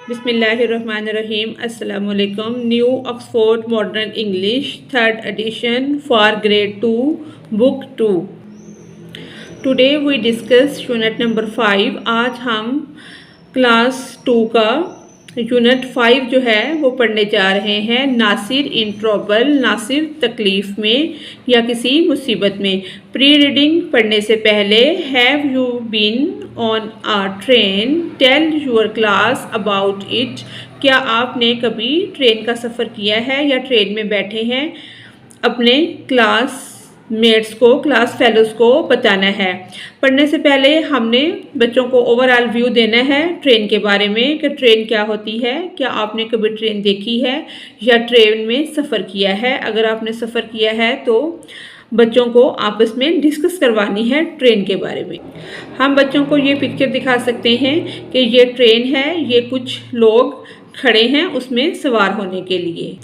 बिस्मिल्लाहिर्रहमानिर्रहीम अस्सलाम वालेकुम। New Oxford modern English third edition for grade 2 book 2। Today we discuss unit number 5। आज हम क्लास 2 का यूनिट 5 जो है वो पढ़ने जा रहे हैं। नासिर इन ट्रबल, नासिर तकलीफ़ में या किसी मुसीबत में। प्री रीडिंग पढ़ने से पहले have you been on a train, tell your class about it. क्या आपने कभी ट्रेन का सफ़र किया है या ट्रेन में बैठे हैं? अपने क्लास मेट्स को, क्लास फेलोज़ को बताना है। पढ़ने से पहले हमने बच्चों को ओवरऑल व्यू देना है ट्रेन के बारे में कि ट्रेन क्या होती है, क्या आपने कभी ट्रेन देखी है या ट्रेन में सफ़र किया है। अगर आपने सफ़र किया है तो बच्चों को आपस में डिस्कस करवानी है ट्रेन के बारे में। हम बच्चों को ये पिक्चर दिखा सकते हैं कि ये ट्रेन है, ये कुछ लोग खड़े हैं उसमें सवार होने के लिए।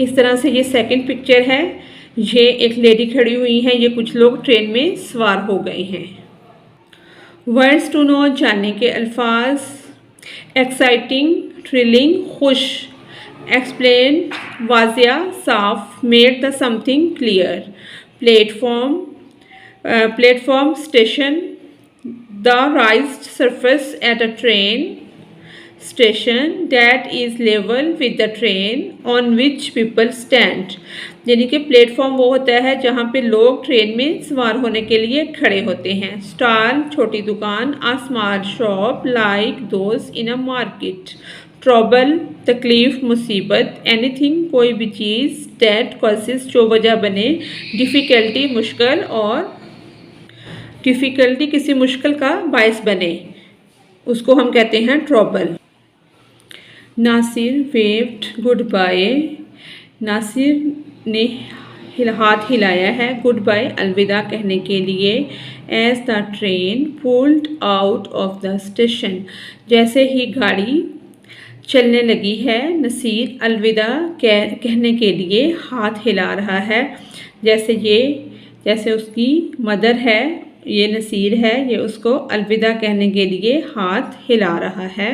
इस तरह से ये सेकंड पिक्चर है, ये एक लेडी खड़ी हुई है, ये कुछ लोग ट्रेन में सवार हो गए हैं। वर्ड्स टू नो, जानने के अल्फाज। एक्साइटिंग, थ्रिलिंग, खुश। एक्सप्लेन, वाजिया, साफ। Made the something clear. Platform, platform, station. The राइज्ड surface at a train station that is level with the train on which people stand। यानी कि प्लेटफॉर्म वो होता है जहाँ पे लोग ट्रेन में सवार होने के लिए खड़े होते हैं। स्टॉल, छोटी दुकान। A small shop like those in a market. Trouble, तकलीफ, मुसीबत। एनीथिंग, कोई भी चीज़। दैट कॉजेज, जो वजह बने। डिफ़िकल्टी, मुश्किल, और डिफ़िकल्टी किसी मुश्किल का बायस बने, उसको हम कहते हैं trouble. Nasir waved goodbye. Nasir ने हाथ हिलाया है गुड बाय, अलविदा कहने के लिए। As the train pulled out of the station, जैसे ही गाड़ी चलने लगी है नासिर अलविदा कहने के लिए हाथ हिला रहा है। जैसे उसकी मदर है, ये नासिर है, ये उसको अलविदा कहने के लिए हाथ हिला रहा है।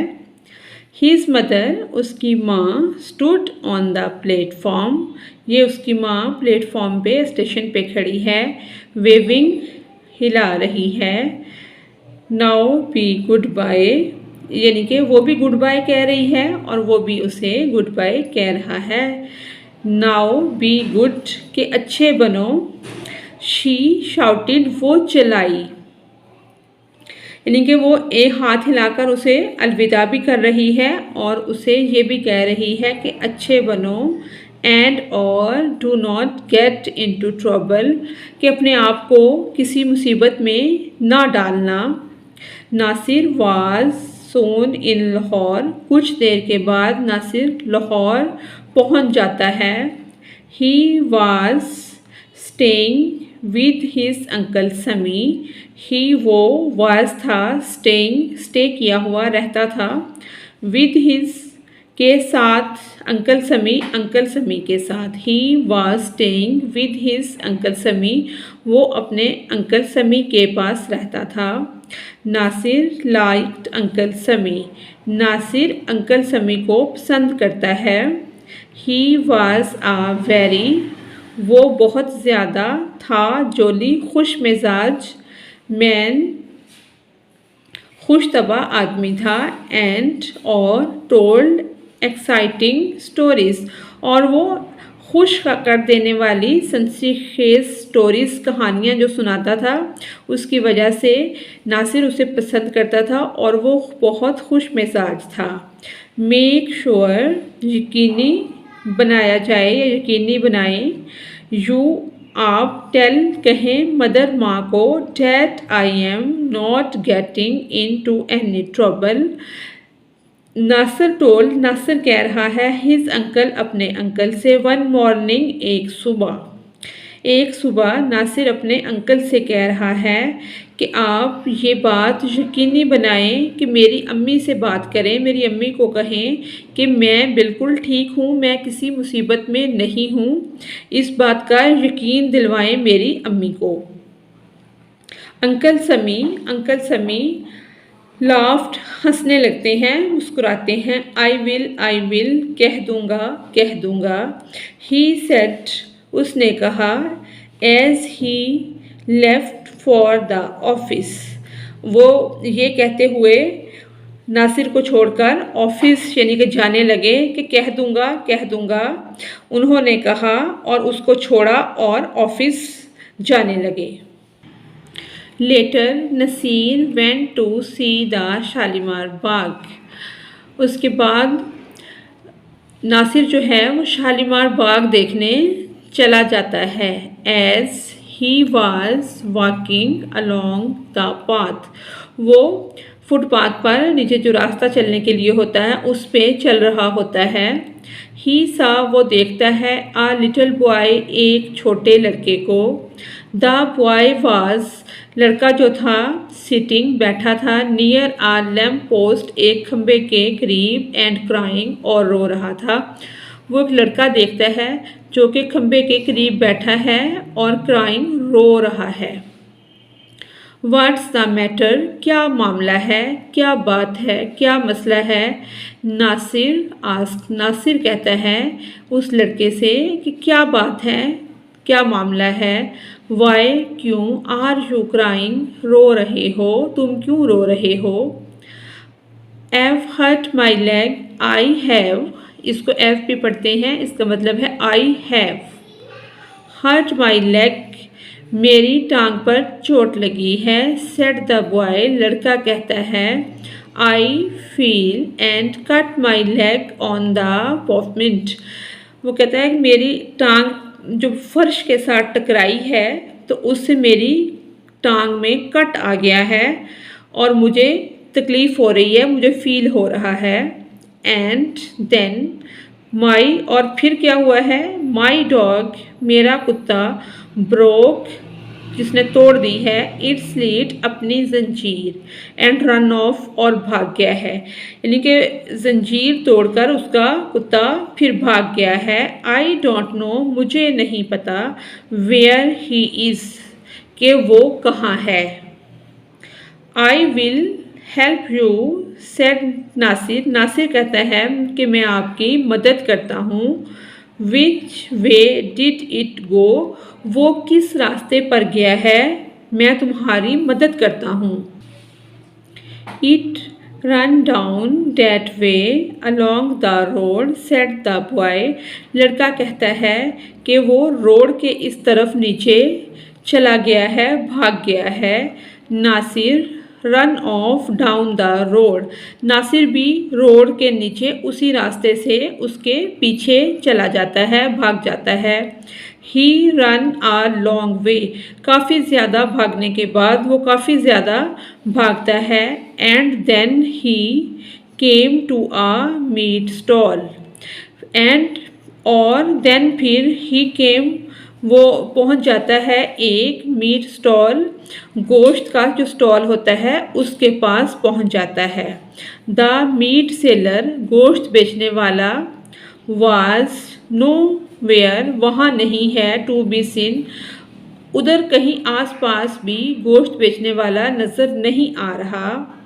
His mother, उसकी माँ, stood on the platform, ये उसकी माँ प्लेटफॉर्म पे स्टेशन पे खड़ी है। waving, हिला रही है। now be goodbye, यानी कि वो भी गुड बाय कह रही है और वो भी उसे गुड बाय कह रहा है। now be good, के अच्छे बनो। she shouted, वो चिल्लाई, यानी कि वो एक हाथ हिलाकर उसे अलविदा भी कर रही है और उसे ये भी कह रही है कि अच्छे बनो। एंड और do not get into trouble, कि अपने आप को किसी मुसीबत में ना डालना। नासिर वाज सोन इन लाहौर, कुछ देर के बाद नासिर लाहौर पहुंच जाता है। He was staying with his uncle समी, ही वो वाज था, स्टेइंग स्टे किया हुआ रहता था, विद हिज के साथ, अंकल समी के साथ। He was staying with his uncle समी, वो अपने अंकल समी के पास रहता था। नासिर लाइक्ड अंकल समी, नासिर अंकल समी को पसंद करता है। ही वाज अ वेरी, वो बहुत ज़्यादा था, जोली खुश मिजाज, मैन खुश तबा आदमी था। एंड और टोल्ड एक्साइटिंग स्टोरीज, और वो खुश कर देने वाली सनसनीखेज स्टोरीज, कहानियाँ जो सुनाता था, उसकी वजह से नासिर उसे पसंद करता था और वो बहुत खुश मिजाज था। मेक श्योर, यकीनी बनाया जाए या यकीनी बनाएं। यू, आप। टेल, कहें मदर, माँ को। That I am not getting into any trouble. Nasir told, Nasir कह रहा है, हिज अंकल, अपने अंकल से। वन मॉर्निंग, एक सुबह नासिर अपने अंकल से कह रहा है कि आप ये बात यकीनी बनाएं कि मेरी अम्मी से बात करें, मेरी अम्मी को कहें कि मैं बिल्कुल ठीक हूँ, मैं किसी मुसीबत में नहीं हूँ, इस बात का यकीन दिलवाएं मेरी अम्मी को। अंकल समी लाफ्ड हंसने लगते हैं, मुस्कुराते हैं। आई विल कह दूंगा। ही सेड उसने कहा। As he left for the office वो ये कहते हुए नासिर को छोड़कर ऑफिस यानी कि जाने लगे कि कह दूंगा उन्होंने कहा और उसको छोड़ा और ऑफिस जाने लगे। Later Nasir went to see the Shalimar Bagh. उसके बाद नासिर जो है वो शालीमार बाग देखने चला जाता है। As he was walking along the path वो फुटपाथ पर नीचे जो रास्ता चलने के लिए होता है उस पे चल रहा होता है। ही सा वो देखता है आ लिटिल बॉय एक छोटे लड़के को। द बॉय वॉज लड़का जो था सिटिंग बैठा था नियर आ लैम्प पोस्ट एक खम्बे के करीब एंड क्राइंग और रो रहा था। वो एक लड़का देखता है जो कि खम्बे के करीब बैठा है और क्राइंग रो रहा है। व्हाट्स द मैटर क्या मामला है, क्या बात है, क्या मसला है। नासिर कहता है उस लड़के से कि क्या बात है, क्या मामला है। वाई क्यों, आर यू क्राइंग रो रहे हो, तुम क्यों रो रहे हो। I've hurt my leg I have इसको एव पे पढ़ते हैं, इसका मतलब है I have hurt my leg मेरी टांग पर चोट लगी है। सेड द बॉय लड़का कहता है। I fell and cut my leg on the pavement वो कहता है कि मेरी टांग जो फर्श के साथ टकराई है तो उससे मेरी टांग में कट आ गया है और मुझे तकलीफ़ हो रही है, मुझे फील हो रहा है। एंड देन माई और फिर क्या हुआ है। माई डॉग मेरा कुत्ता ब्रोक जिसने तोड़ दी है इट्स लीड अपनी जंजीर एंड रन ऑफ और भाग गया है यानी कि जंजीर तोड़कर उसका कुत्ता फिर भाग गया है। आई डोंट नो मुझे नहीं पता वेयर ही इज़ कि वो कहाँ है। I will help you said Nasir कहता है कि मैं आपकी मदद करता हूँ। विच वे डिड इट गो वो किस रास्ते पर गया है, मैं तुम्हारी मदद करता हूँ। It run down that way along the road said the boy लड़का कहता है कि वो रोड के इस तरफ नीचे चला गया है, भाग गया है। Nasir run off down the road Nasir भी रोड के नीचे उसी रास्ते से उसके पीछे चला जाता है, भाग जाता है। ही रन आ लॉन्ग वे काफ़ी ज़्यादा भागने के बाद वो काफ़ी ज़्यादा भागता है। And then he came to a meat stall and और देन फिर ही केम वो पहुंच जाता है एक मीट स्टॉल गोश्त का जो स्टॉल होता है उसके पास पहुंच जाता है। द मीट सेलर गोश्त बेचने वाला वाज नो वेयर वहाँ नहीं है टू बी सीन उधर कहीं आसपास भी गोश्त बेचने वाला नज़र नहीं आ रहा।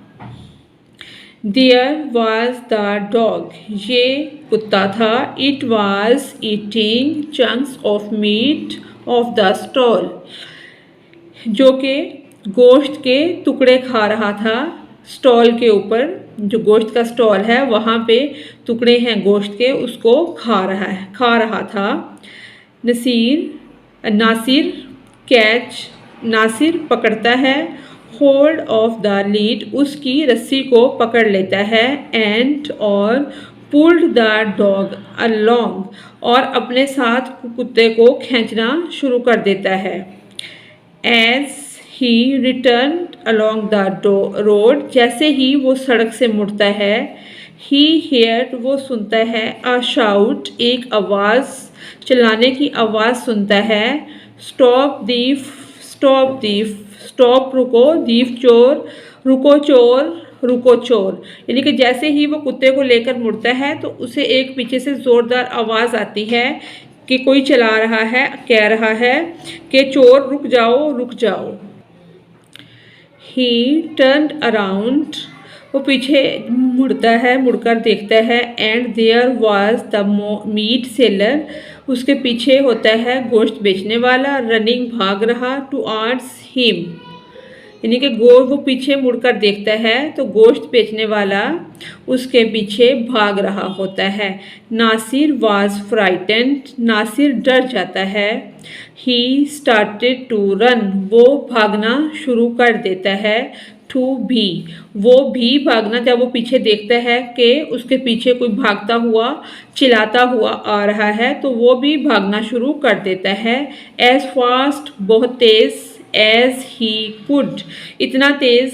देयर वॉज द डॉग ये कुत्ता था। It was eating chunks of meat of the stall जो कि गोश्त के टुकड़े खा रहा था। स्टॉल के ऊपर जो गोश्त का स्टॉल है वहाँ पे टुकड़े हैं गोश्त के उसको खा रहा था। नासिर पकड़ता है। होल्ड ऑफ द लीड उसकी रस्सी को पकड़ लेता है। एंड और पुल्ड द डॉग अलोंग और अपने साथ कुत्ते को खींचना शुरू कर देता है। As he return along the road जैसे ही वो सड़क से मुड़ता है। ही हेयर्ड वो सुनता है। अ शाउट एक आवाज़ चिल्लाने की आवाज़ सुनता है। स्टॉप रुको दीफ चोर रुको चोर यानी कि जैसे ही वो कुत्ते को लेकर मुड़ता है तो उसे एक पीछे से ज़ोरदार आवाज़ आती है कि कोई चला रहा है, कह रहा है कि चोर रुक जाओ। ही टर्न्ड अराउंड वो पीछे मुड़ता है, मुड़कर देखता है and there was the meat seller, उसके पीछे होता है गोश्त बेचने वाला, रनिंग भाग रहा टुवर्ड्स हिम, यानी कि वो पीछे मुड़कर देखता है तो गोश्त बेचने वाला उसके पीछे भाग रहा होता है। नासिर वाज फ्राइटेंड, नासिर डर जाता है। ही स्टार्टेड टू रन, वो भागना शुरू कर देता है। टू भी, वो भी भागना, जब वो पीछे देखता है कि उसके पीछे कोई भागता हुआ चिल्लाता हुआ आ रहा है तो वो भी भागना शुरू कर देता है। एज फास्ट, बहुत तेज, एज ही कुड, इतना तेज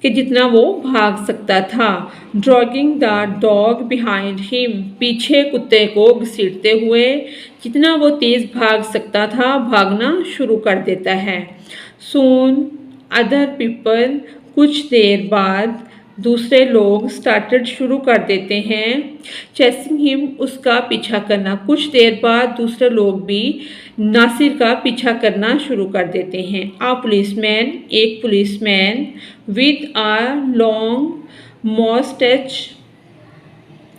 कि जितना वो भाग सकता था। Dragging the dog behind him, पीछे कुत्ते को घसीटते हुए जितना वो तेज भाग सकता था भागना शुरू कर देता है। सून अदर पीपल, कुछ देर बाद दूसरे लोग स्टार्टेड शुरू कर देते हैं चेसिंग हिम, उसका पीछा करना। कुछ देर बाद दूसरे लोग भी नासिर का पीछा करना शुरू कर देते हैं। आ पुलिसमैन, एक policeman, with a long moustache,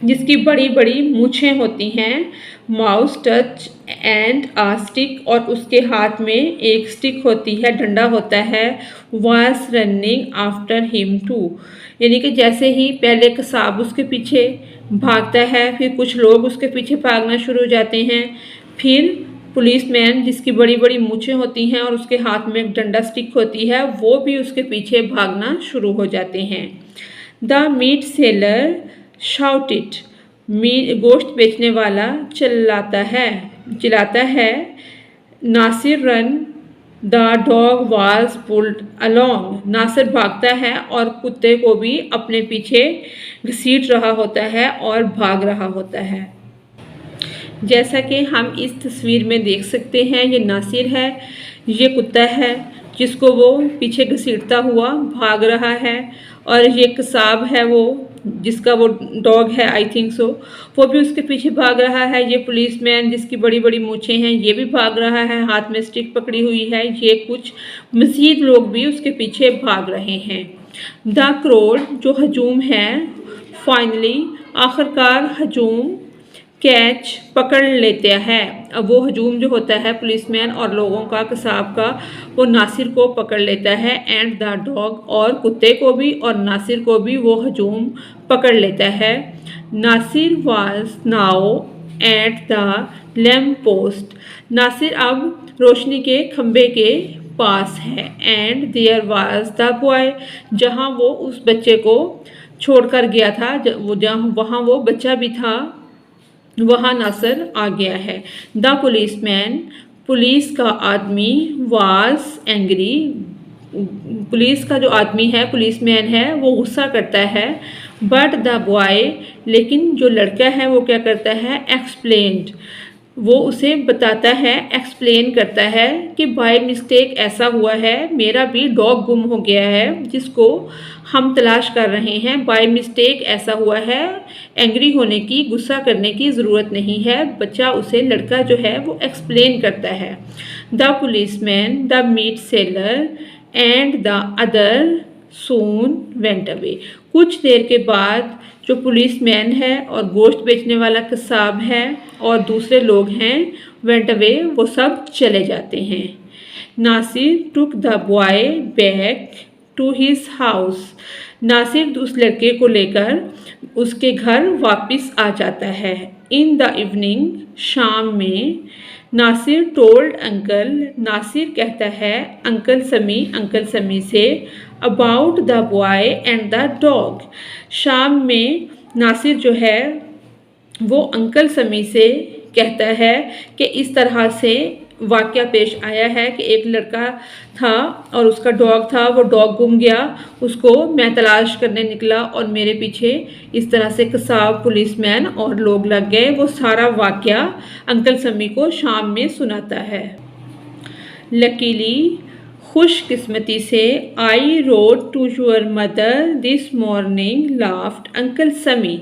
जिसकी बड़ी बड़ी मूछें होती हैं, moustache and a stick, और उसके हाथ में एक स्टिक होती है, डंडा होता है। Was running after him too, यानी कि जैसे ही पहले कसाब उसके पीछे भागता है फिर कुछ लोग उसके पीछे भागना शुरू हो जाते हैं, फिर पुलिसमैन जिसकी बड़ी बड़ी मूछें होती हैं और उसके हाथ में एक डंडा स्टिक होती है वो भी उसके पीछे भागना शुरू हो जाते हैं। द मीट सेलर शाउटेड, गोश्त बेचने वाला चिल्लाता है। Nasir run, the dog was pulled along, Nasir भागता है और कुत्ते को भी अपने पीछे घसीट रहा होता है और भाग रहा होता है। जैसा कि हम इस तस्वीर में देख सकते हैं, ये नासिर है, ये कुत्ता है जिसको वो पीछे घसीटता हुआ भाग रहा है, और ये कसाब है वो जिसका वो डॉग है आई थिंक सो, वो भी उसके पीछे भाग रहा है। ये पुलिसमैन जिसकी बड़ी बड़ी मूछें हैं ये भी भाग रहा है, हाथ में स्टिक पकड़ी हुई है। ये कुछ मज़ीद लोग भी उसके पीछे भाग रहे हैं। द क्रोड, जो हजूम है, फाइनली, आखिरकार हजूम, कैच, पकड़ लेते हैं। अब वो हजूम जो होता है पुलिसमैन और लोगों का, कसाब का, वो नासिर को पकड़ लेता है एंड द डॉग, और कुत्ते को भी और नासिर को भी वो हजूम पकड़ लेता है। Nasir was now at the lamp post, Nasir अब रोशनी के खंबे के पास है। And there was the boy, जहाँ वो उस बच्चे को छोड़कर गया था, वहाँ वो बच्चा भी था, वहाँ नासिर आ गया है। द पुलिसमैन, पुलिस का आदमी, वाज एंग्री, पुलिस का जो आदमी है, पुलिसमैन है, वो गुस्सा करता है। बट द बॉय, लेकिन जो लड़का है वो क्या करता है, एक्सप्लेन्ड, वो उसे बताता है, एक्सप्लेन करता है कि बाय मिस्टेक ऐसा हुआ है, मेरा भी डॉग गुम हो गया है जिसको हम तलाश कर रहे हैं, बाय मिस्टेक ऐसा हुआ है। एंग्री होने की, गुस्सा करने की ज़रूरत नहीं है, बच्चा उसे, लड़का जो है वो एक्सप्लेन करता है। The policeman, the meat seller and the other soon went away, कुछ देर के बाद जो पुलिसमैन है और गोश्त बेचने वाला कसाब है और दूसरे लोग हैं वेंट अवे, वो सब चले जाते हैं। Nasir took the boy back to his house, Nasir उस लड़के को लेकर उसके घर वापस आ जाता है। इन द इवनिंग, शाम में, नासिर टोल्ड अंकल, नासिर कहता है अंकल समी से, about the boy and the dog, शाम में नासिर जो है वो अंकल समी से कहता है कि इस तरह से वाक़या पेश आया है कि एक लड़का था और उसका डॉग था, वो डॉग गुम गया, उसको मैं तलाश करने निकला और मेरे पीछे इस तरह से कसाब, पुलिसमैन और लोग लग गए। वो सारा वाक़या अंकल समी को शाम में सुनाता है। लकीली, खुशकिस्मती से, I wrote to your mother this morning, laughed uncle Sami,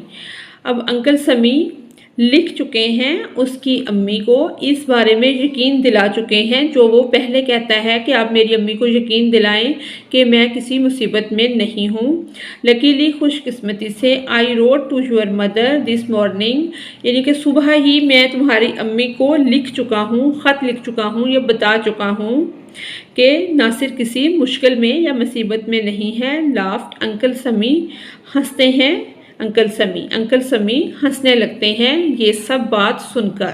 अब अंकल समी लिख चुके हैं उसकी अम्मी को, इस बारे में यकीन दिला चुके हैं जो वो पहले कहता है कि आप मेरी अम्मी को यकीन दिलाएं कि मैं किसी मुसीबत में नहीं हूँ। लकीली खुशकिस्मती से I wrote to your mother this morning, यानी कि सुबह ही मैं तुम्हारी अम्मी को लिख चुका हूँ, ख़त लिख चुका हूँ या बता चुका हूँ कि नासिर किसी मुश्किल में या मुसीबत में नहीं है। लाफ्ट, अंकल समी हंसते हैं, अंकल समी हंसने लगते हैं ये सब बात सुनकर।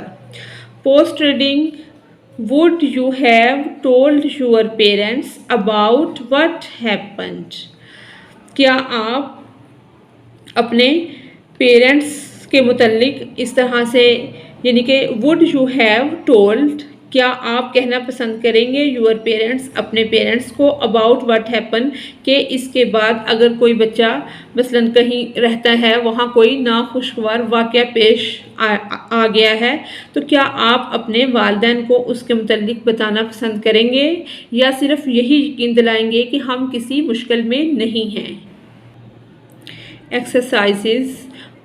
Post reading, would you have told your parents about what happened, क्या आप अपने पेरेंट्स के मुतल्लिक इस तरह से, यानी कि वुड यू हैव टोल्ड, क्या आप कहना पसंद करेंगे योर पेरेंट्स, अपने पेरेंट्स को, अबाउट व्हाट हैपन, कि इसके बाद अगर कोई बच्चा मसलन कहीं रहता है, वहाँ कोई नाखुशगवार वाक़या पेश आ गया है, तो क्या आप अपने वालिदैन को उसके मुतल्लिक बताना पसंद करेंगे या सिर्फ यही यकीन दिलाएंगे कि हम किसी मुश्किल में नहीं हैं। एक्सरसाइजेज,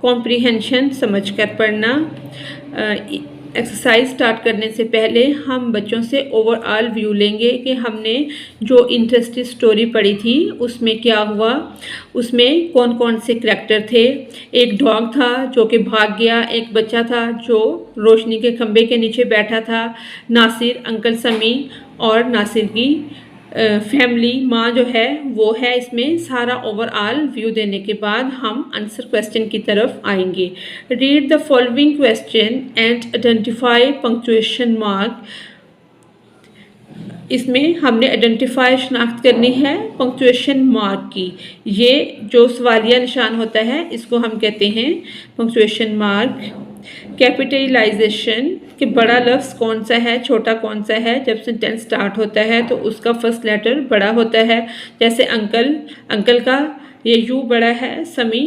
कॉम्प्रीहेंशन, समझ कर पढ़ना। एक्सरसाइज स्टार्ट करने से पहले हम बच्चों से ओवरऑल व्यू लेंगे कि हमने जो इंटरेस्टिंग स्टोरी पढ़ी थी उसमें क्या हुआ, उसमें कौन कौन से करैक्टर थे। एक डॉग था जो कि भाग गया, एक बच्चा था जो रोशनी के खंभे के नीचे बैठा था, नासिर, अंकल समी और नासिर की फैमिली, माँ जो है वो है। इसमें सारा ओवरऑल व्यू देने के बाद हम आंसर क्वेश्चन की तरफ आएंगे। Read the following question and identify punctuation mark. इसमें हमने आइडेंटिफाई शनाख्त करनी है पंक्चुएशन मार्क की। ये जो सवालिया निशान होता है इसको हम कहते हैं पंक्चुएशन मार्क। कैपिटलाइजेशन, कि बड़ा लफ्ज़ कौन सा है, छोटा कौन सा है। जब सेंटेंस स्टार्ट होता है तो उसका फर्स्ट लेटर बड़ा होता है, जैसे अंकल का ये यू बड़ा है, समी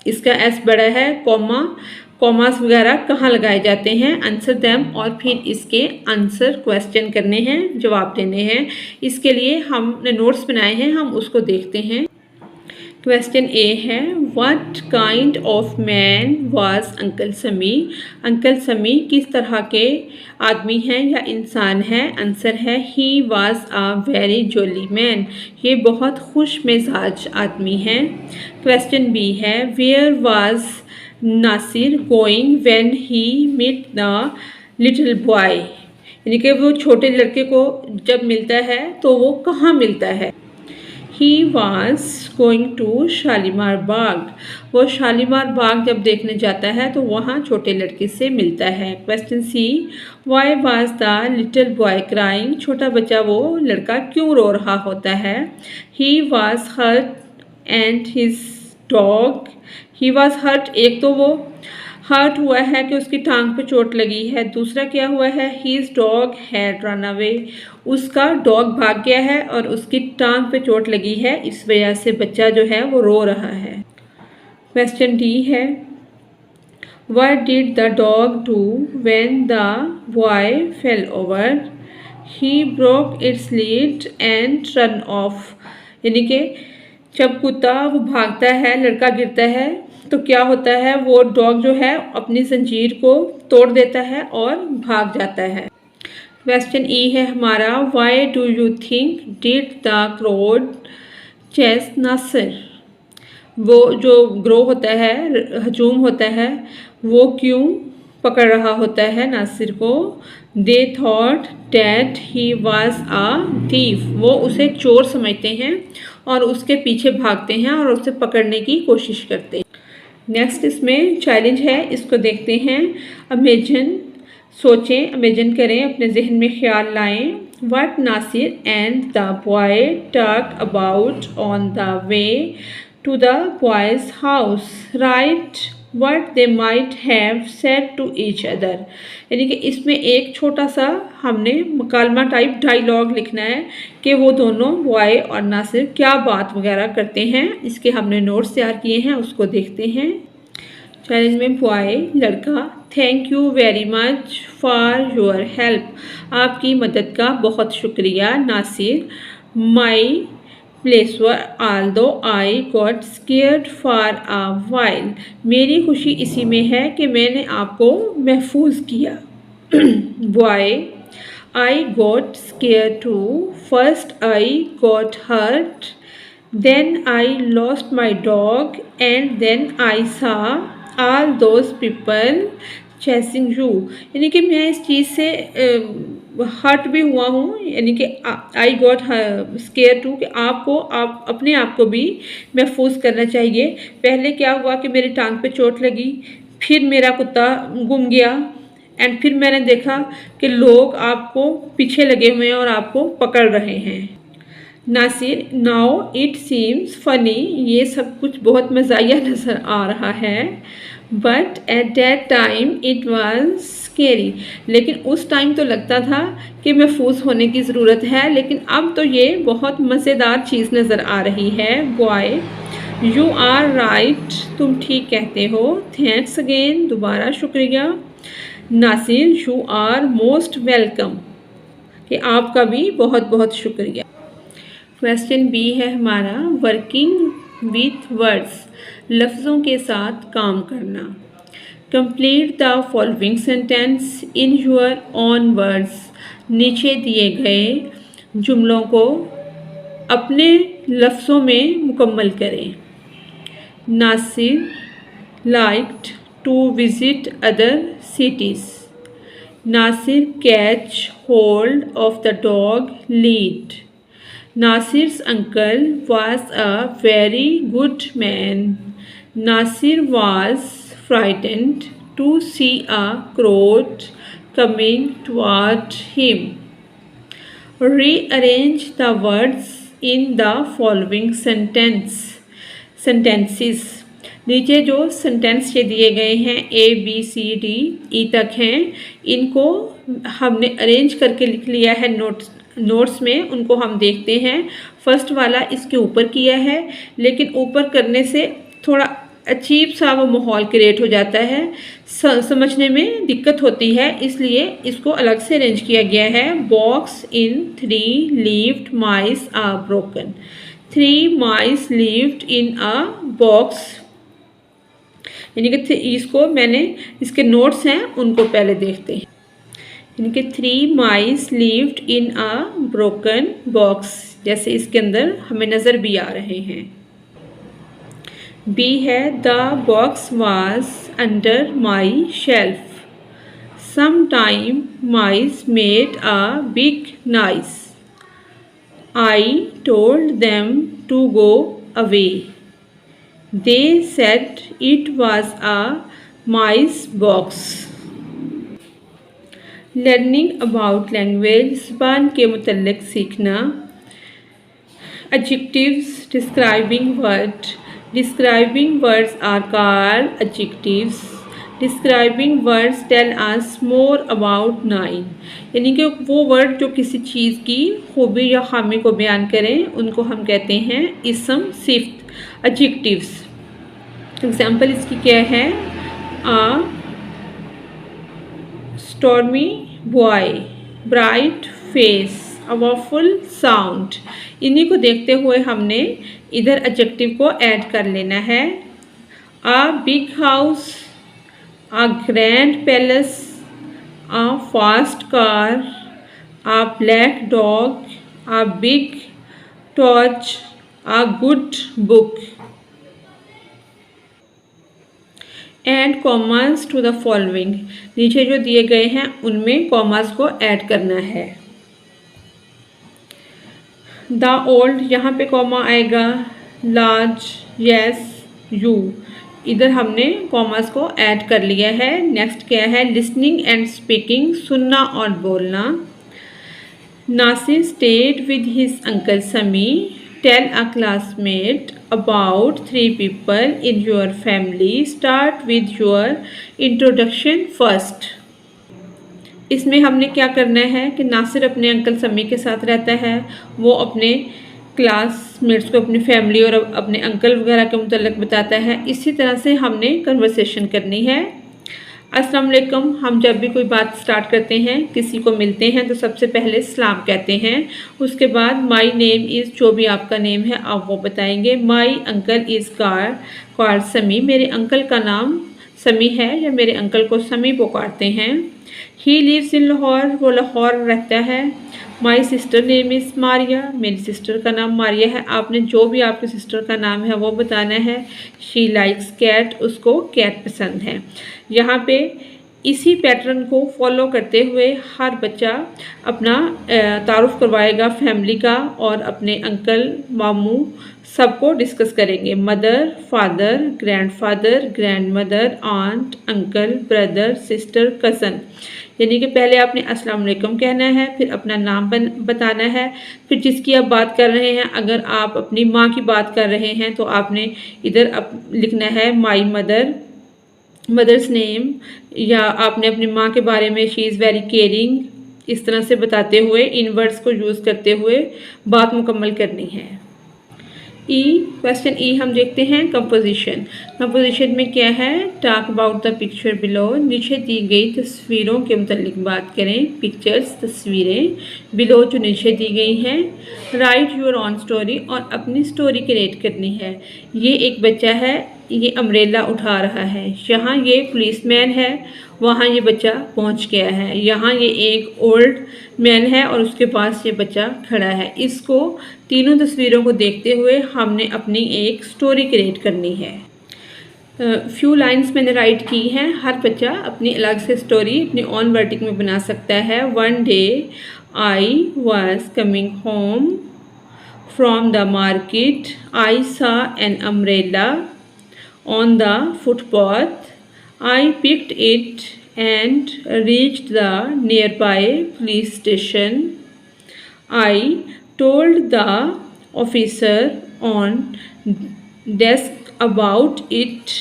इसका एस बड़ा है, कॉमास वगैरह कहाँ लगाए जाते हैं, आंसर देम, और फिर इसके आंसर क्वेश्चन करने हैं, जवाब देने हैं। इसके लिए हमने नोट्स बनाए हैं, हम उसको देखते हैं। क्वेश्चन ए है, what kind of man was uncle समी। अंकल समी किस तरह के आदमी हैं या इंसान है। आंसर है he was a very jolly man, ये बहुत खुश मिजाज आदमी हैं। क्वेश्चन बी है, where was Nasir going when he met the little boy, यानी कि वो छोटे लड़के को जब मिलता है तो वो कहाँ मिलता है। He was going to Shalimar बाग, वो शालीमार बाग जब देखने जाता है तो वहाँ छोटे लड़के से मिलता है। Question C, Why was the little boy crying, छोटा बच्चा वो लड़का क्यों रो रहा होता है। He was hurt and his dog, he was hurt, एक तो वो हर्ट हुआ है कि उसकी टांग पे चोट लगी है, दूसरा क्या हुआ है, his dog had run away, उसका डॉग भाग गया है और उसकी टांग पे चोट लगी है, इस वजह से बच्चा जो है वो रो रहा है। क्वेश्चन डी है, what did the dog do when the boy fail over. He broke it's lead and run of, यानी कि जब कुत्ता वो भागता है, लड़का गिरता है तो क्या होता है, वो डॉग जो है अपनी जंजीर को तोड़ देता है और भाग जाता है। क्वेश्चन ई है हमारा, why do you think did the crowd chase Nasir, वो जो ग्रो होता है, हजूम होता है, वो क्यों पकड़ रहा होता है नासिर को। They thought that he was a thief, वो उसे चोर समझते हैं और उसके पीछे भागते हैं और उसे पकड़ने की कोशिश करते हैं। नेक्स्ट इसमें चैलेंज है, इसको देखते हैं। इमेजिन, सोचें, इमेजिन करें, अपने जहन में ख्याल लाएं। What Nasir and the boy talk about on the way to the boy's house, right what they might have said to each other, यानी कि इसमें एक छोटा सा हमने मुकालमा टाइप डायलॉग लिखना है कि वो दोनों बॉय और नासिर क्या बात वगैरह करते हैं। इसके हमने नोट्स तैयार किए हैं, उसको देखते हैं। चैलेंज में बॉय, लड़का, thank you very much for your help, आपकी मदद का बहुत शुक्रिया। नासिर, माई pleasure although I got scared for a while. मेरी खुशी इसी में है कि मैंने आपको महफूज किया. Why? I got scared too. First I got hurt, then I lost my dog, and then I saw all those people chasing you. यानी कि मैं इस चीज़ से हर्ट भी हुआ हूँ, यानी कि आई गॉट स्केयर टू कि आपको आप अपने आप को भी महफूज करना चाहिए. पहले क्या हुआ कि मेरी टांग पे चोट लगी, फिर मेरा कुत्ता गुम गया, एंड फिर मैंने देखा कि लोग आपको पीछे लगे हुए हैं और आपको पकड़ रहे हैं. Nasir, now it seems funny. ये सब कुछ बहुत मज़ाहिया नज़र आ रहा है. But at that time it was scary. लेकिन उस टाइम तो लगता था कि महफूज होने की ज़रूरत है, लेकिन अब तो ये बहुत मज़ेदार चीज़ नज़र आ रही है. Boy, you are right. तुम ठीक कहते हो. Thanks again. दोबारा शुक्रिया. Nasir, you are most welcome. कि आपका भी बहुत बहुत शुक्रिया. क्वेश्चन बी है हमारा, वर्किंग विथ वर्ड्स. लफ्ज़ों के साथ काम करना. Complete the following sentence in your own words. नीचे दिए गए जुमलों को अपने लफ्ज़ों में मुकम्मल करें. Nasir liked to visit other cities. Nasir catch hold of the dog lead. Nasir's uncle was a very good man. Nasir was frightened to see a crowd coming toward him. Rearrange the words in the following sentences. नीचे जो sentence ये दिए गए हैं ABCDE तक हैं, इनको हमने अरेंज करके लिख लिया है नोट्स में. उनको हम देखते हैं. फर्स्ट वाला इसके ऊपर किया है, लेकिन ऊपर करने से थोड़ा अजीब सा वो माहौल क्रिएट हो जाता है, समझने में दिक्कत होती है, इसलिए इसको अलग से अरेंज किया गया है. Box in 3 lived mice are broken. 3 mice lived in a box. यानी कि इसको मैंने इसके नोट्स हैं उनको पहले देखते हैं. यानी कि 3 mice lived in a broken box, जैसे इसके अंदर हमें नज़र भी आ रहे हैं. बी है, the box was under my shelf. Some time mice made a big noise. I told them to go away. They said it was a mice box. Learning about language. ज़बान के मुतल्लिक़ सीखना. Adjectives describing word. Describing words are called adjectives. Describing words tell us more about nine. यानी कि वो word जो किसी चीज़ की खूबी या खामी को बयान करें, उनको हम कहते हैं इसम सिफ्त, एडजेक्टिव्स. एग्जाम्पल इसकी क्या है? Stormy boy, bright face, awful sound. इन्हीं को देखते हुए हमने इधर एडजेक्टिव को ऐड कर लेना है. A big house, a grand palace, a fast car, a black dog, a big torch, a good book. And commas to the following. नीचे जो दिए गए हैं उनमें कॉमास को ऐड करना है. द ओल्ड, यहाँ पे कॉमा आएगा. Large, yes, you. इधर हमने कॉमास को ऐड कर लिया है. नेक्स्ट क्या है? लिसनिंग एंड स्पीकिंग, सुनना और बोलना. Nasir stayed with his uncle Sami. Tell a classmate about 3 people in your family. Start with your introduction first. इसमें हमने क्या करना है कि नासिर अपने अंकल समी के साथ रहता है, वो अपने क्लासमेट्स को अपनी फैमिली और अपने अंकल वगैरह के मुतल्लिक़ बताता है. इसी तरह से हमने कन्वर्सेशन करनी है. अस्सलाम वालेकुम। हम जब भी कोई बात स्टार्ट करते हैं, किसी को मिलते हैं, तो सबसे पहले सलाम कहते हैं। उसके बाद माई नेम इज़, जो भी आपका नेम है आप वो बताएंगे। माई अंकल इज़ कॉल्ड समी, मेरे अंकल का नाम समी है या मेरे अंकल को समी पुकारते हैं। ही लिव्स इन लाहौर, वो लाहौर रहता है। My sister name is Maria, मेरी सिस्टर का नाम मारिया है। आपने जो भी आपके सिस्टर का नाम है वो बताना है। शी लाइक्स कैट, उसको कैट पसंद है। यहाँ पे इसी पैटर्न को फॉलो करते हुए हर बच्चा अपना तारुफ करवाएगा फैमिली का और अपने अंकल मामू सबको डिस्कस करेंगे। Mother, father, grandfather, grandmother, aunt, uncle, brother, sister, cousin. यानी कि पहले आपने अस्सलाम वालेकुम कहना है, फिर अपना नाम बताना है, फिर जिसकी आप बात कर रहे हैं, अगर आप अपनी माँ की बात कर रहे हैं तो आपने इधर लिखना है माई मदर्स नेम, या आपने अपनी माँ के बारे में शी इज़ वेरी केयरिंग, इस तरह से बताते हुए इन वर्ड्स को यूज़ करते हुए बात मुकम्मल करनी है। क्वेश्चन ई हम देखते हैं कंपोजिशन में क्या है। Talk about the picture below, नीचे दी गई तस्वीरों के मुतालिक बात करें। पिक्चर्स, तस्वीरें, बिलो जो नीचे दी गई हैं। राइट योर ऑन स्टोरी, और अपनी स्टोरी क्रिएट करनी है। ये एक बच्चा है, ये अम्ब्रेला उठा रहा है। यहाँ ये पुलिसमैन है, वहाँ ये बच्चा पहुँच गया है। यहाँ ये एक ओल्ड मैन है और उसके पास ये बच्चा खड़ा है। इसको तीनों तस्वीरों को देखते हुए हमने अपनी एक स्टोरी क्रिएट करनी है। फ्यू लाइंस मैंने राइट की हैं। हर बच्चा अपनी अलग से स्टोरी अपनी ऑन वर्डिंग में बना सकता है। One day I was coming home from the market, I saw an umbrella on the footpath. I picked it and reached the nearby police station. I told the officer on desk about it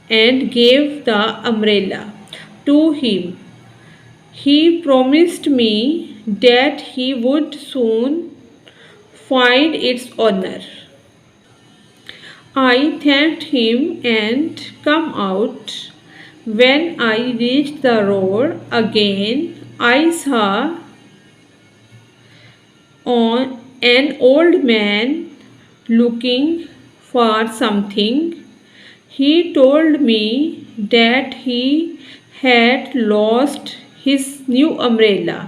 and gave the umbrella to him. He promised me that he would soon find its owner. I thanked him and come out. When I reached the road again, I saw an old man looking for something. He told me that he had lost his new umbrella.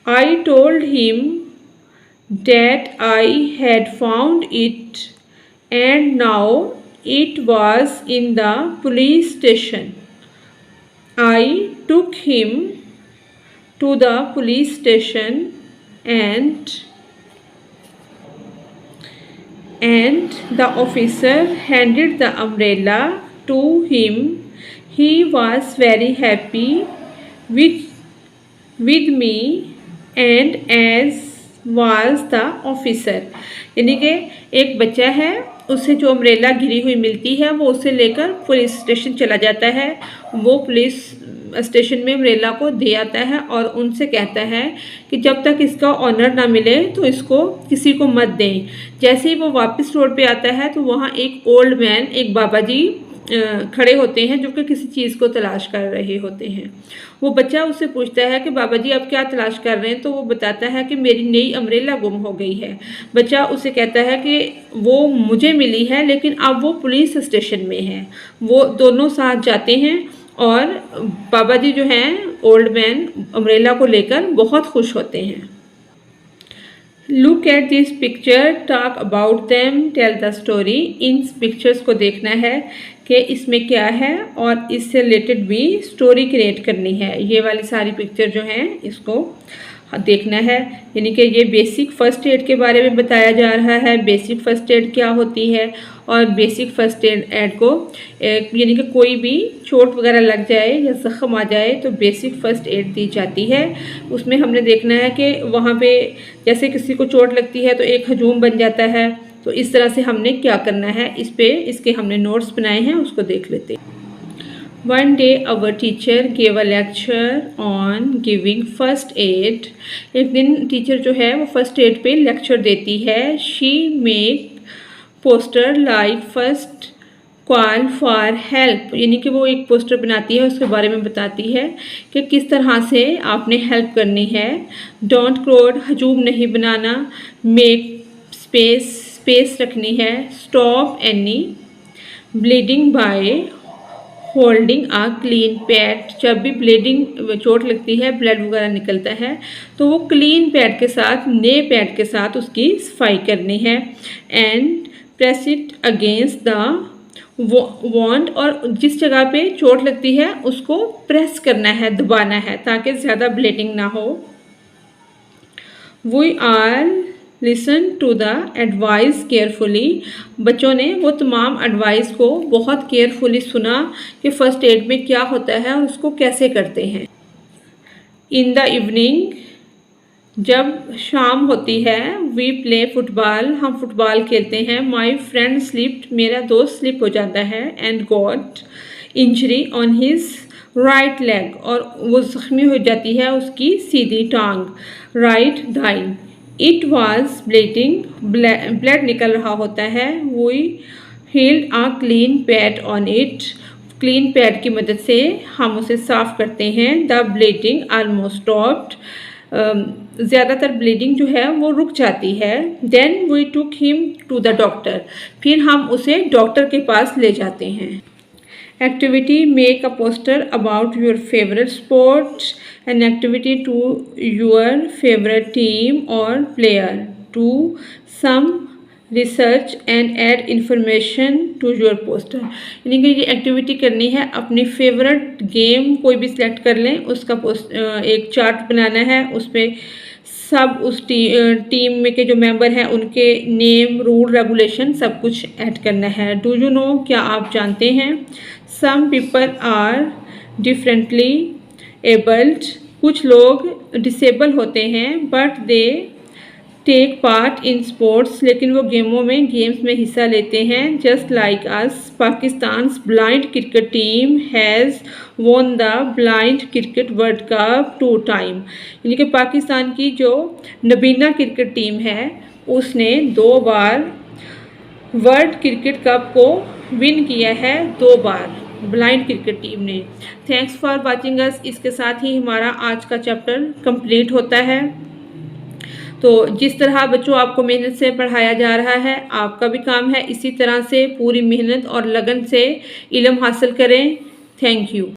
I told him that I had found it and now it was in the police station. I took him to the police station and the officer handed the umbrella to him. He was very happy with me and as was the officer. यानी कि एक बच्चा है, उसे जो umbrella गिरी हुई मिलती है वो उसे लेकर पुलिस स्टेशन चला जाता है। वो पुलिस स्टेशन में अम्ब्रेला को दे आता है और उनसे कहता है कि जब तक इसका ऑनर ना मिले तो इसको किसी को मत दें। जैसे ही वो वापस रोड पे आता है तो वहाँ एक ओल्ड मैन, एक बाबा जी खड़े होते हैं जो कि किसी चीज़ को तलाश कर रहे होते हैं। वो बच्चा उससे पूछता है कि बाबा जी आप क्या तलाश कर रहे हैं, तो वो बताता है कि मेरी नई अम्ब्रेला गुम हो गई है। बच्चा उसे कहता है कि वो मुझे मिली है लेकिन अब वो पुलिस स्टेशन में है। वो दोनों साथ जाते हैं और बाबा जी जो हैं ओल्ड मैन अम्ब्रेला को लेकर बहुत खुश होते हैं। Look at this picture, talk about them, tell the story. इन पिक्चर्स को देखना है कि इसमें क्या है और इससे रिलेटेड भी स्टोरी क्रिएट करनी है। ये वाली सारी पिक्चर जो हैं इसको देखना है। यानी कि ये बेसिक फ़र्स्ट एड के बारे में बताया जा रहा है। बेसिक फ़र्स्ट एड क्या होती है और बेसिक फ़र्स्ट एड को यानी कि कोई भी चोट वगैरह लग जाए या ज़ख़म आ जाए तो बेसिक फ़र्स्ट एड दी जाती है। उसमें हमने देखना है कि वहाँ पे जैसे किसी को चोट लगती है तो एक हजूम बन जाता है, तो इस तरह से हमने क्या करना है, इसके हमने नोट्स बनाए हैं, उसको देख लेते हैं। One day our teacher gave a lecture on giving first aid. एक दिन टीचर जो है वो फर्स्ट एड पे लेक्चर देती है। She make poster like first call for help, यानी कि वो एक पोस्टर बनाती है, उसके बारे में बताती है कि किस तरह से आपने हेल्प करनी है। डोंट क्रोड, हजूम नहीं बनाना। मेक स्पेस रखनी है। Stop any bleeding by holding a clean pad, जब भी ब्लीडिंग चोट लगती है, ब्लड वगैरह निकलता है, तो वो क्लीन पैड के साथ, नए पैड के साथ उसकी सफाई करनी है। And press it against the wound, और जिस जगह पे चोट लगती है उसको प्रेस करना है, दबाना है, ताकि ज़्यादा ब्लीडिंग ना हो। We are listen to the advice carefully, बच्चों ने वो तमाम एडवाइस को बहुत केयरफुली सुना कि फ़र्स्ट एड में क्या होता है और उसको कैसे करते हैं। इन द इवनिंग, जब शाम होती है, वी प्ले फुटबॉल, हम फुटबॉल खेलते हैं। माई फ्रेंड स्लिप्ड, मेरा दोस्त स्लिप हो जाता है। And got injury on his right leg, और वो ज़ख्मी हो जाती है उसकी सीधी टांग। राइट दाइन, इट वॉज ब्लीडिंग, ब्लड निकल रहा होता है। We held a clean pad on it, clean pad की मदद से हम उसे साफ करते हैं। द ब्लीडिंग ऑलमोस्ट स्टॉप्ड, ज़्यादातर ब्लीडिंग जो है वो रुक जाती है। Then we took him to the doctor, फिर हम उसे डॉक्टर के पास ले जाते हैं। Activity, make a poster about your favourite sport, an activity to your favourite team और player, do some research and add information to your poster, यानी कि ये एक्टिविटी करनी है, अपनी फेवरेट गेम कोई भी सिलेक्ट कर लें, उसका एक चार्ट बनाना है, उस पर सब उस टीम में के जो मेंबर हैं उनके नेम, रूल, रेगुलेशन सब कुछ ऐड करना है। डू यू नो, क्या आप जानते हैं, some people are differently abled, कुछ लोग डिसेबल होते हैं, but they take part in sports, लेकिन वो गेम्स में हिस्सा लेते हैं। Just like us, Pakistan blind cricket team has won the blind cricket world cup 2 time, यानी कि पाकिस्तान की जो नबीना क्रिकेट टीम है उसने 2 बार वर्ल्ड क्रिकेट कप को विन किया है, 2 बार ब्लाइंड क्रिकेट टीम ने। थैंक्स फॉर वॉचिंग अस, इसके साथ ही हमारा आज का चैप्टर कंप्लीट होता है। तो जिस तरह बच्चों आपको मेहनत से पढ़ाया जा रहा है, आपका भी काम है इसी तरह से पूरी मेहनत और लगन से इल्म हासिल करें। Thank you.